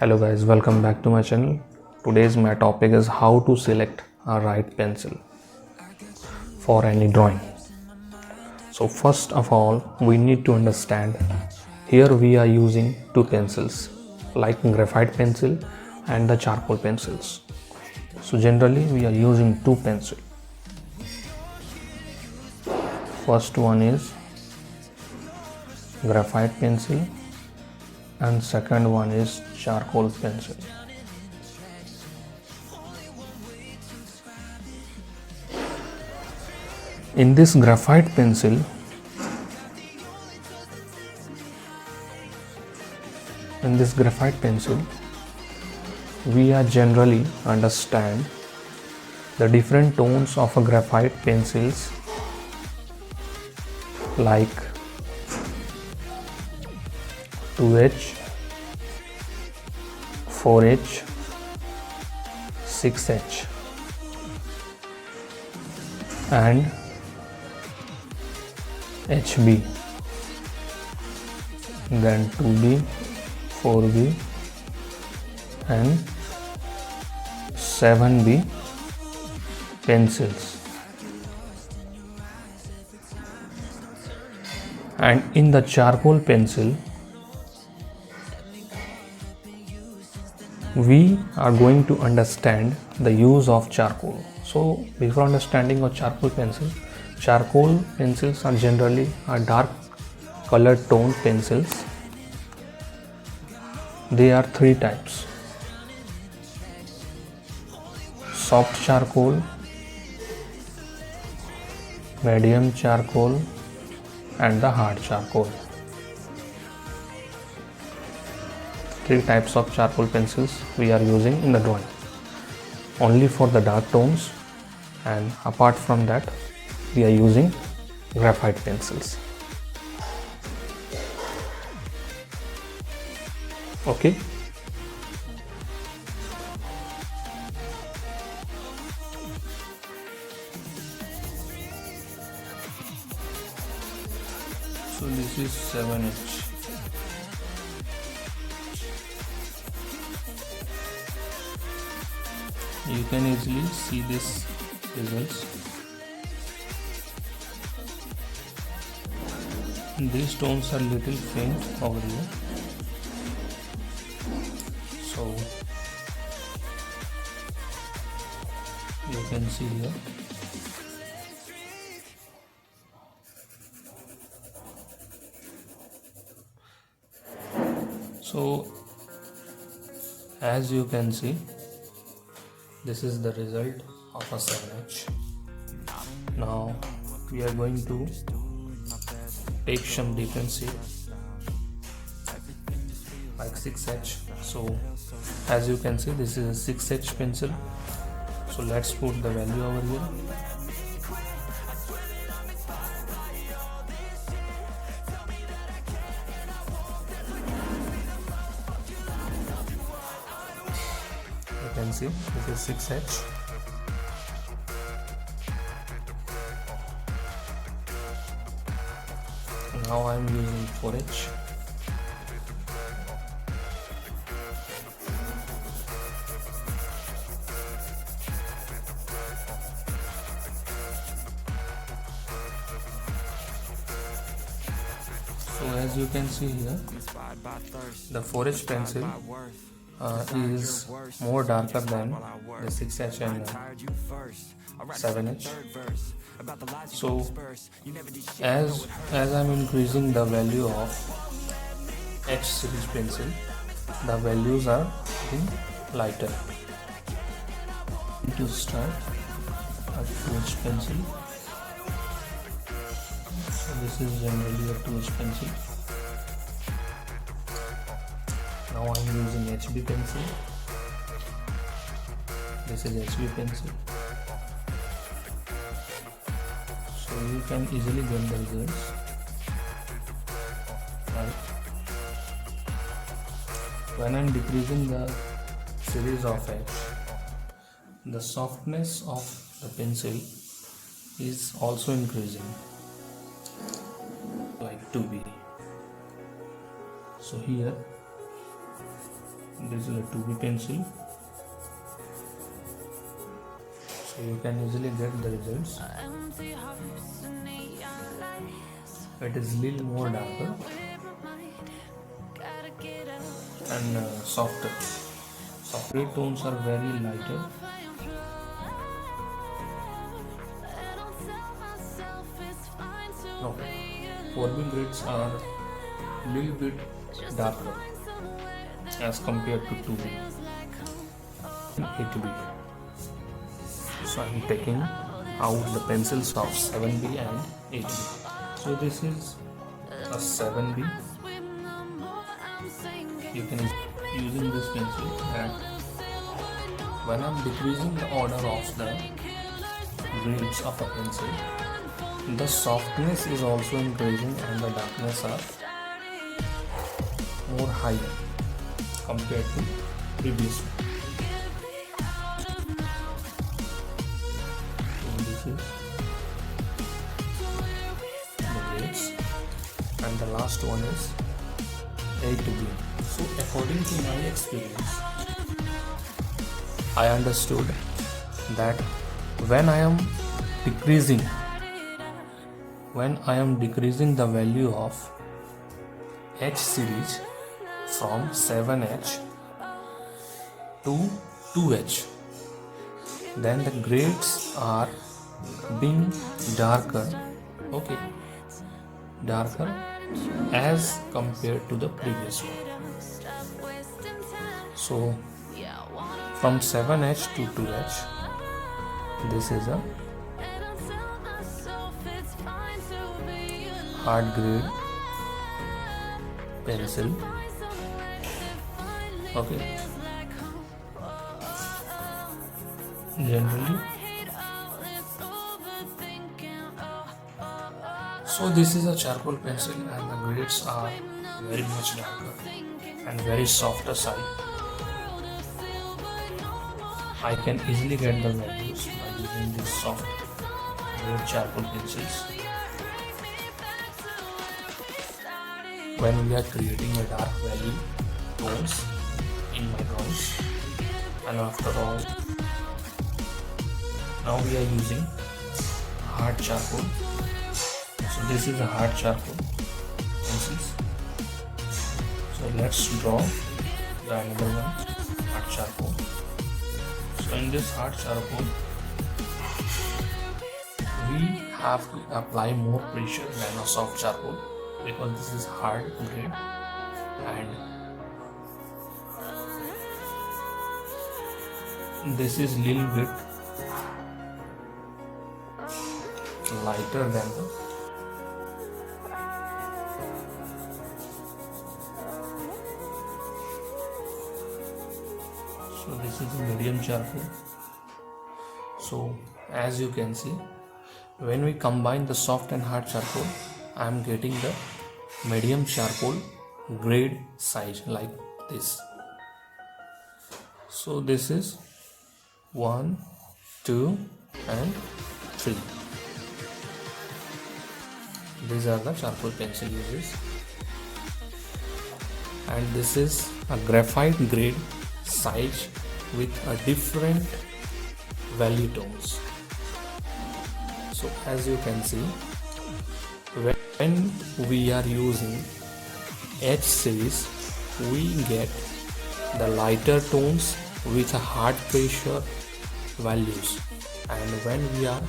Hello guys, welcome back to my channel. Today's my topic is how to select a right pencil for any drawing. So first of all, we need to understand here we are using two pencils like graphite pencil and the charcoal pencils. So generally we are using two pencils. First one is graphite pencil and second one is charcoal pencil. In this graphite pencil, we are generally understand the different tones of a graphite pencils like 2H, 4H, 6H and HB, then 2B, 4B and 7B pencils. And in the charcoal pencil, we are going to understand the use of charcoal. So before understanding of charcoal pencils are generally dark colored tone pencils. They are three types: soft charcoal, medium charcoal and the hard charcoal. Three types of charcoal pencils we are using in the drawing, only for the dark tones, and apart from that we are using graphite pencils. Okay, so this is 7H. You can easily see this results. These tones are little faint over here, so you can see here. So as you can see, this is the result of a 7H. Now we are going to take some different shape like 6H. So as you can see, this is a 6H pencil. So let's put the value over here. You can see this is 6H. Now I am using 4H. So as you can see here, the 4H pencil is more darker than the 6H and 7H. So as I'm increasing the value of H series pencil, the values are getting lighter. To start a 2H pencil. So this is generally a 2H pencil. Now I am using HB pencil. This is HB pencil. So you can easily get the results. Right. When I am decreasing the series of H, the softness of the pencil is also increasing, like 2B. So here This is a 2B pencil, so you can easily get the results. It is little more darker and softer. Softer tones are very lighter. No, 4B grades are little bit darker as compared to 2B and 8B. So I am taking out the pencils of 7B and 8B. So this is a 7B. You can using this pencil, and when I am decreasing the order of the grades of a pencil, the softness is also increasing and the darkness are more higher compared to previous one. So this is the grades, and the last one is A to B. So according to my experience, I understood that when I am decreasing the value of H series from 7H to 2H, then the grades are being darker, darker as compared to the previous one. So from 7H to 2H, this is a hard grade pencil. Generally, so this is a charcoal pencil, and the grades are very much darker and very softer side. I can easily get the values by using these soft grade charcoal pencils. When we are creating a dark value tones in my drawings, and after all, now we are using hard charcoal. So this is a hard charcoal pencils. So let's draw the another one, hard charcoal. So in this hard charcoal, we have to apply more pressure than a soft charcoal, because this is hard grade and this is little bit lighter than the so this is a medium charcoal. So as you can see, when we combine the soft and hard charcoal, I am getting the medium charcoal grade size like this. So this is 1, 2 and 3. These are the charcoal pencil uses, and this is a graphite grade size with a different value tones. So as you can see, when we are using H series, we get the lighter tones with a hard pressure values, and when we are